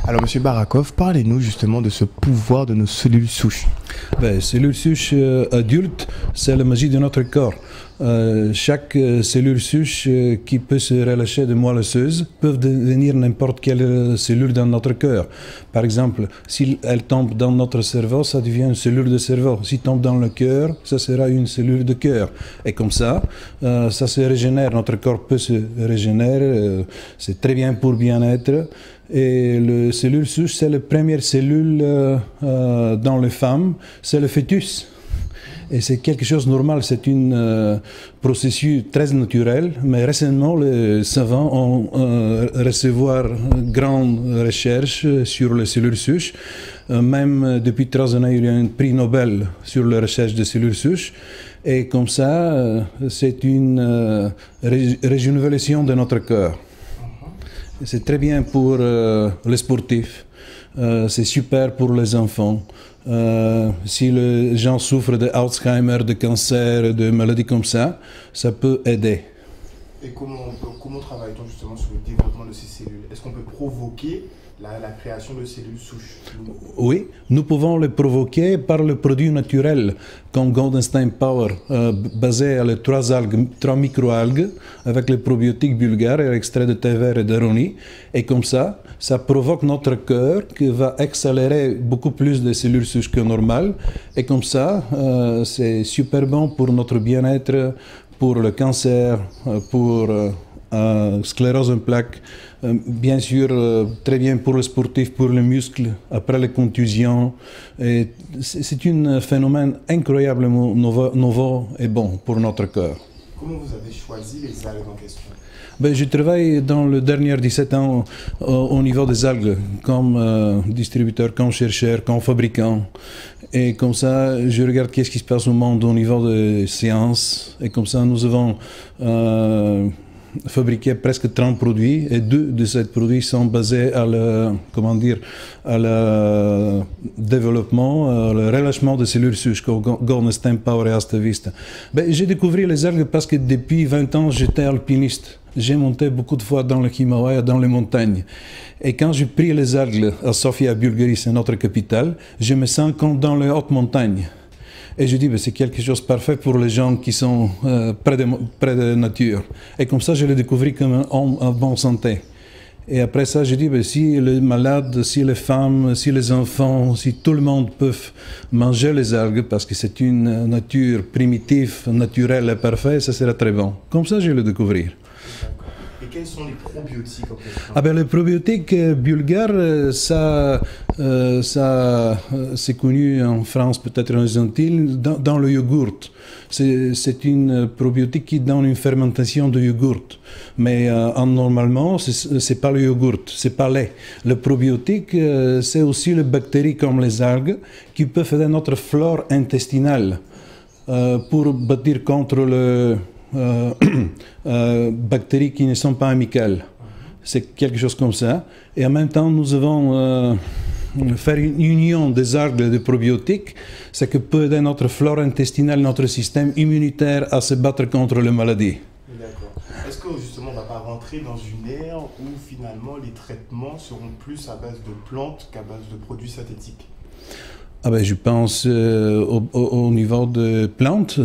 Alors, Monsieur Barakov, parlez-nous justement de ce pouvoir de nos cellules souches. Cellules souches adultes, c'est la magie de notre corps. Chaque cellule souche qui peut se relâcher de moelle osseuse peut devenir n'importe quelle cellule dans notre cœur. Par exemple, si elle tombe dans notre cerveau, ça devient une cellule de cerveau. Si elle tombe dans le cœur, ça sera une cellule de cœur. Et comme ça se régénère. Notre corps peut se régénérer. C'est très bien pour bien-être. Et la cellule souche, c'est la première cellule dans les femmes, c'est le fœtus. Et c'est quelque chose de normal, c'est un processus très naturel, mais récemment les savants ont recevoir grande recherche sur les cellules souches. Même depuis 3 ans, il y a un prix Nobel sur la recherche des cellules souches. Et comme ça, c'est une régénération de notre corps. C'est très bien pour les sportifs, c'est super pour les enfants. Si les gens souffrent d'Alzheimer, de cancer, de maladies comme ça peut aider. Et comment travaille-t-on justement sur le développement de ces cellules? Est-ce qu'on peut provoquer la création de cellules souches? Oui, nous pouvons les provoquer par le produit naturel, comme Goldenstein Power, basé sur les 3 microalgues, avec les probiotiques bulgares et l'extrait de thé vert et d'aronie. Et comme ça provoque notre cœur qui va accélérer beaucoup plus de cellules souches que normal. Et comme ça, c'est super bon pour notre bien-être, pour le cancer, pour sclérose en plaques, bien sûr très bien pour les sportifs, pour les muscles, après les contusions. C'est un phénomène incroyablement nouveau et bon pour notre corps. Comment vous avez choisi les algues en question? Je travaille dans les derniers 17 ans au niveau des algues, comme distributeur, comme chercheur, comme fabricant. Et comme ça, je regarde qu'est-ce qui se passe au monde au niveau des sciences. Et comme ça, nous avons fabriqué presque 30 produits. Et 2 de ces produits sont basés à le développement, le relâchement de cellules souches, comme Goldenstein Power et Astavista. J'ai découvert les algues parce que depuis 20 ans, j'étais alpiniste. J'ai monté beaucoup de fois dans le Himalaya, dans les montagnes. Et quand j'ai pris les algues à Sofia, Bulgarie, c'est notre capitale, je me sens comme dans les hautes montagnes. Et je dis, c'est quelque chose de parfait pour les gens qui sont près de la nature. Et comme ça, je l'ai découvert comme un homme en bonne santé. Et après ça, je dis, si les malades, si les femmes, si les enfants, si tout le monde peut manger les algues, parce que c'est une nature primitive, naturelle et parfaite, ça sera très bon. Comme ça, je l'ai découvert. Et quels sont les probiotiques en question? Les probiotiques bulgares, c'est connu en France, peut-être en Argentine, dans le yogourt. C'est une probiotique qui donne une fermentation de yogourt. Mais normalement, c'est pas le yogourt, c'est pas lait. Le probiotique, c'est aussi les bactéries comme les algues qui peuvent aider notre flore intestinale pour bâtir contre le bactéries qui ne sont pas amicales. C'est quelque chose comme ça. Et en même temps, nous avons faire une union des algues et des probiotiques, c'est que peut aider notre flore intestinale, notre système immunitaire à se battre contre les maladies. D'accord. Est-ce que justement on ne va pas rentrer dans une ère où finalement les traitements seront plus à base de plantes qu'à base de produits synthétiques? Je pense au niveau des plantes,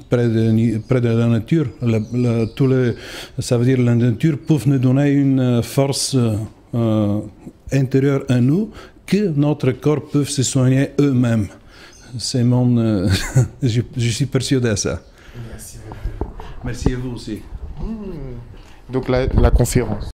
près de la nature. Ça veut dire que la nature peut nous donner une force intérieure à nous que notre corps peut se soigner eux-mêmes. C'est mon... je suis persuadé de ça. Merci beaucoup. Merci à vous aussi. Donc la conférence.